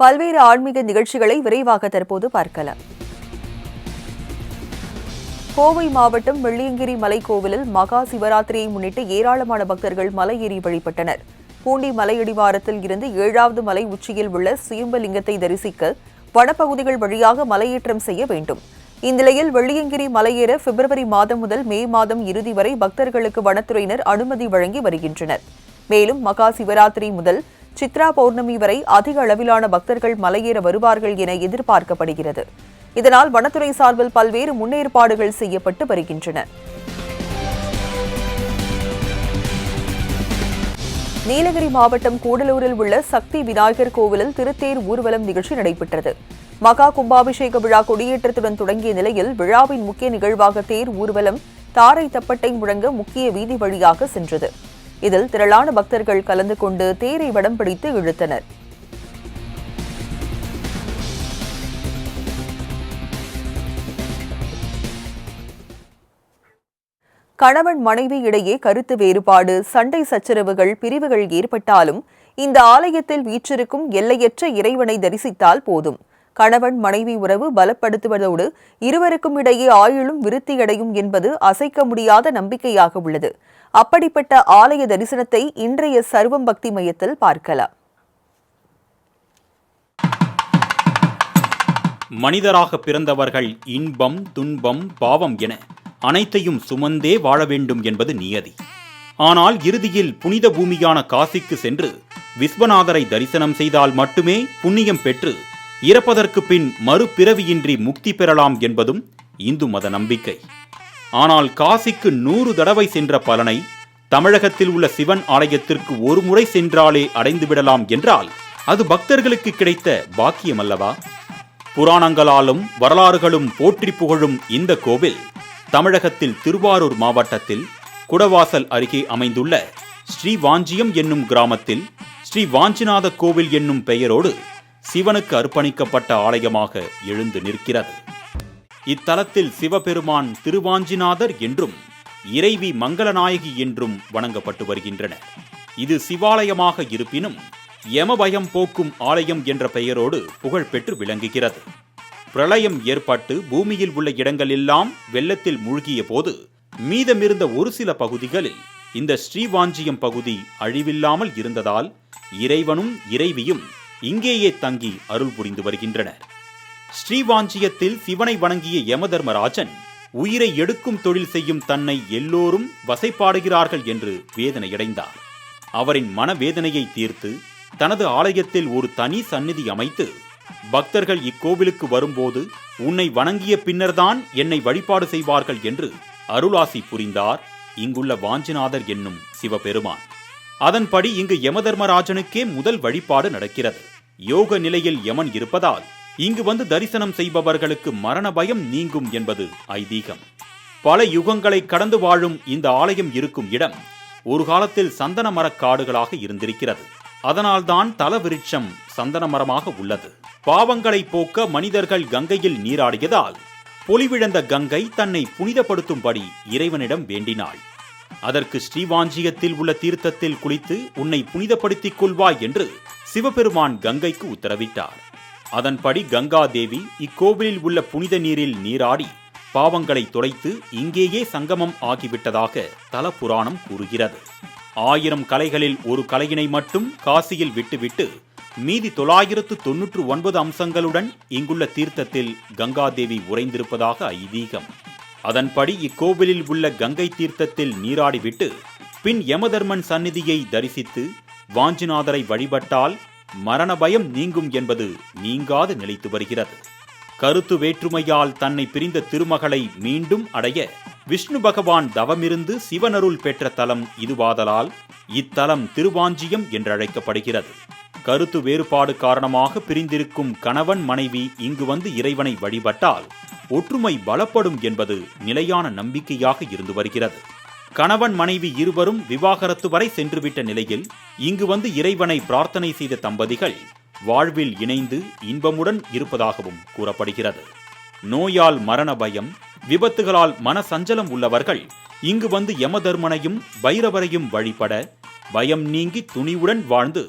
பல்வேறு ஆன்மீக நிகழ்ச்சிகளை விரைவாக தற்போது பார்க்கலாம். கோவை மாவட்டம் வெள்ளியங்கிரி மலைக்கோவிலில் மகா சிவராத்திரியை முன்னிட்டு ஏராளமான பக்தர்கள் மலையேறி வழிபட்டனர். பூண்டி மலையடிவாரத்தில் இருந்து 7வது மலை உச்சியில் உள்ள சுயம்பலிங்கத்தை தரிசிக்க வனப்பகுதிகள் வழியாக மலையேற்றம் செய்ய வேண்டும். இந்நிலையில் வெள்ளியங்கிரி மலையேற பிப்ரவரி மாதம் முதல் மே மாதம் இறுதி வரை பக்தர்களுக்கு வனத்துறையினர் அனுமதி வழங்கி வருகின்றனர். மேலும் மகா சிவராத்திரி முதல் சித்ரா பௌர்ணமி வரை அதிக அளவிலான பக்தர்கள் மலையேற வருவார்கள் என எதிர்பார்க்கப்படுகிறது. இதனால் வனத்துறை சார்பில் பல்வேறு முன்னேற்பாடுகள் செய்யப்பட்டு வருகின்றன. நீலகிரி மாவட்டம் கூடலூரில் உள்ள சக்தி விநாயகர் கோவிலில் திருத்தேர் ஊர்வலம் நிகழ்ச்சி நடைபெற்றது. மகா கும்பாபிஷேக விழா கொடியேற்றத்துடன் தொடங்கிய நிலையில் விழாவின் முக்கிய நிகழ்வாக தேர் ஊர்வலம் தாரை தப்பட்டை முழங்க முக்கிய வீதி வழியாக சென்றது. இதில் திரளான பக்தர்கள் கலந்து கொண்டு தேரை வடம் பிடித்து இழுத்தனர். கணவன் மனைவி இடையே கருத்து வேறுபாடு, சண்டை சச்சரவுகள், பிரிவுகள் ஏற்பட்டாலும் இந்த ஆலயத்தில் வீற்றிருக்கும் எல்லையற்ற இறைவனை தரிசித்தால் போதும். கணவன் மனைவி உறவு பலப்படுத்துவதோடு இருவருக்கும் இடையே ஆயுளும் விருத்தியடையும் என்பது அசைக்க முடியாத நம்பிக்கையாக உள்ளது. அப்படிப்பட்ட ஆலய தரிசனத்தை இன்றைய சர்வம் பக்தி மையத்தில் பார்க்கலாம். மனிதராக பிறந்தவர்கள் இன்பம், துன்பம், பாவம் என அனைத்தையும் சுமந்தே வாழ வேண்டும் என்பது நியதி. ஆனால் இறுதியில் புனித பூமியான காசிக்கு சென்று விஸ்வநாதரை தரிசனம் செய்தால் மட்டுமே புண்ணியம் பெற்று இறப்பதற்கு பின் மறுபிறவியின்றி முக்தி பெறலாம் என்பதும் இந்து மத நம்பிக்கை. ஆனால் காசிக்கு 100 தடவை சென்ற பலனை தமிழகத்தில் உள்ள சிவன் ஆலயத்திற்கு ஒரு முறை சென்றாலே அடைந்துவிடலாம் என்றால் அது பக்தர்களுக்கு கிடைத்த பாக்கியம் அல்லவா? புராணங்களாலும் வரலாறுகளும் போற்றி புகழும் இந்த கோவில் தமிழகத்தில் திருவாரூர் மாவட்டத்தில் குடவாசல் அருகே அமைந்துள்ள ஸ்ரீவாஞ்சியம் என்னும் கிராமத்தில் ஸ்ரீ வாஞ்சிநாத கோவில் என்னும் பெயரோடு சிவனுக்கு அர்ப்பணிக்கப்பட்ட ஆலயமாக எழுந்து நிற்கிறது. இத்தலத்தில் சிவபெருமான் திருவாஞ்சிநாதர் என்றும் இறைவி மங்களநாயகி என்றும் வணங்கப்பட்டு வருகின்றனர். இது சிவாலயமாக இருப்பினும் யமபயம் போக்கும் ஆலயம் என்ற பெயரோடு புகழ் பெற்று விளங்குகிறது. பிரளயம் ஏற்பட்டு பூமியில் உள்ள இடங்களெல்லாம் வெள்ளத்தில் மூழ்கிய போது மீதமிருந்த ஒரு சில பகுதிகளில் இந்த ஸ்ரீவாஞ்சியம் பகுதி அழிவில்லாமல் இருந்ததால் இறைவனும் இறைவியும் இங்கேயே தங்கி அருள் புரிந்து வருகின்றனர். ஸ்ரீவாஞ்சியத்தில் சிவனை வணங்கிய யமதர்மராஜன் உயிரை எடுக்கும் தொழில் செய்யும் தன்னை எல்லோரும் வசைப்பாடுகிறார்கள் என்று வேதனையடைந்தார். அவரின் மனவேதனையை தீர்த்து தனது ஆலயத்தில் ஒரு தனி சந்நிதி அமைத்து பக்தர்கள் இக்கோவிலுக்கு வரும்போது உன்னை வணங்கிய பின்னர்தான் என்னை வழிபாடு செய்வார்கள் என்று அருளாசி புரிந்தார் இங்குள்ள வாஞ்சிநாதர் என்னும் சிவபெருமான். அதன்படி இங்கு யமதர்மராஜனுக்கே முதல் வழிபாடு நடக்கிறது. யோக நிலையில் யமன் இருப்பதால் இங்கு வந்து தரிசனம் செய்பவர்களுக்கு மரண பயம் நீங்கும் என்பது ஐதீகம். பல யுகங்களை கடந்து வாழும் இந்த ஆலயம் இருக்கும் இடம் ஒரு காலத்தில் சந்தன மரக் காடுகளாக இருந்திருக்கிறது. அதனால்தான் தல விருட்சம் சந்தன மரமாக உள்ளது. பாவங்களை போக்க மனிதர்கள் கங்கையில் நீராடியதால் பொலிவிழந்த கங்கை தன்னை புனிதப்படுத்தும்படி இறைவனிடம் வேண்டினாள். அதற்கு ஸ்ரீவாஞ்சியத்தில் உள்ள தீர்த்தத்தில் குளித்து உன்னை புனிதப்படுத்திக் கொள்வாய் என்று சிவபெருமான் கங்கைக்கு உத்தரவிட்டார். அதன்படி கங்கா தேவி இக்கோவிலில் உள்ள புனித நீரில் நீராடி பாவங்களை துடைத்து இங்கேயே சங்கமம் ஆகிவிட்டதாக தல புராணம் கூறுகிறது. 1000 கலைகளில் ஒரு கலையினை மட்டும் காசியில் விட்டுவிட்டு மீதி 999 அம்சங்களுடன் இங்குள்ள தீர்த்தத்தில் கங்காதேவி உறைந்திருப்பதாக ஐதீகம். அதன்படி இக்கோவிலில் உள்ள கங்கை தீர்த்தத்தில் நீராடிவிட்டு பின் யமதர்மன் சந்நிதியை தரிசித்து வாஞ்சிநாதரை வழிபட்டால் மரண பயம் நீங்கும் என்பது நீங்காது நிலைத்து வருகிறது. கருத்து வேற்றுமையால் தன்னை பிரிந்த திருமகளை மீண்டும் அடைய விஷ்ணு பகவான் தவமிருந்து சிவனருள் பெற்ற தலம் இதுவாதலால் இத்தலம் திருவாஞ்சியம் என்றழைக்கப்படுகிறது. கருத்து வேறுபாடு காரணமாக பிரிந்திருக்கும் கணவன் மனைவி இங்கு வந்து இறைவனை வழிபட்டால் ஒற்றுமை பலப்படும் என்பது நிலையான நம்பிக்கையாக இருந்து வருகிறது. கணவன் மனைவி இருவரும் விவாகரத்து வரை சென்றுவிட்ட நிலையில் இங்கு வந்து இறைவனை பிரார்த்தனை செய்த தம்பதிகள் வாழ்வில் இணைந்து இன்பமுடன் இருப்பதாகவும் கூறப்படுகிறது. நோயால் மரண பயம், விபத்துகளால் மன சஞ்சலம் உள்ளவர்கள் இங்கு வந்து யமதர்மனையும் பைரவரையும் வழிபட பயம் நீங்கி துணிவுடன் வாழ்ந்து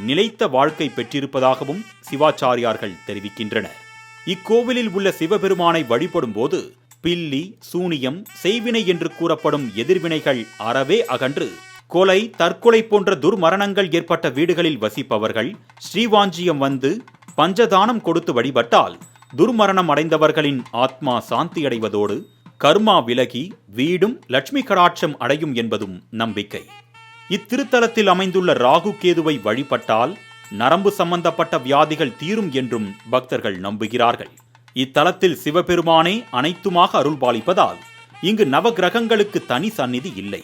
நிலைத்த வாழ்க்கை பெற்றிருப்பதாகவும் சிவாச்சாரியார்கள் தெரிவிக்கின்றனர். இக்கோவிலில் உள்ள சிவபெருமானை வழிபடும் போது பில்லி, சூனியம், செய்வினை என்று கூறப்படும் எதிர்வினைகள் அறவே அகன்று கொலை, தற்கொலை போன்ற துர்மரணங்கள் ஏற்பட்ட வீடுகளில் வசிப்பவர்கள் ஸ்ரீவாஞ்சியம் வந்து பஞ்சதானம் கொடுத்து வழிபட்டால் துர்மரணம் அடைந்தவர்களின் ஆத்மா சாந்தியடைவதோடு கர்மா விலகி வீடும் லட்சுமி கடாட்சம் அடையும் என்பதும் நம்பிக்கை. இத்திருத்தலத்தில் அமைந்துள்ள ராகு கேதுவை வழிபட்டால் நரம்பு சம்பந்தப்பட்ட வியாதிகள் தீரும் என்றும் பக்தர்கள் நம்புகிறார்கள். இத்தலத்தில் சிவபெருமானே அனைத்துமாக அருள்பாலிப்பதால் இங்கு நவகிரகங்களுக்கு தனி சந்நிதி இல்லை.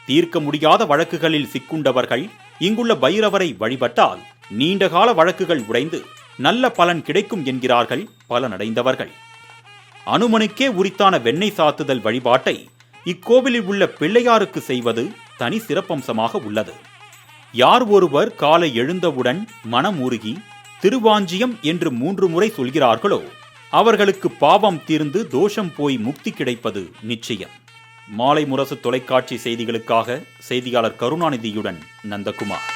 தீர்க்க முடியாத வழக்குகளில் சிக்குண்டவர்கள் இங்குள்ள பைரவரை வழிபட்டால் நீண்டகால வழக்குகள் உடைந்து நல்ல பலன் கிடைக்கும் என்கிறார்கள் பலனடைந்தவர்கள். அனுமனுக்கே உரித்தான வெண்ணெய் சாத்துதல் வழிபாட்டை இக்கோவிலில் உள்ள பிள்ளையாருக்கு செய்வது தனி சிறப்பம்சமாக உள்ளது. யார் ஒருவர் காலை எழுந்தவுடன் மனமுருகி திருவாஞ்சியம் என்று 3 முறை சொல்கிறார்களோ அவர்களுக்கு பாவம் தீர்ந்து தோஷம் போய் முக்தி கிடைப்பது நிச்சயம். மாலை முரசு தொலைக்காட்சி செய்திகளுக்காக செய்தியாளர் கருணாநிதியுடன் நந்தகுமார்.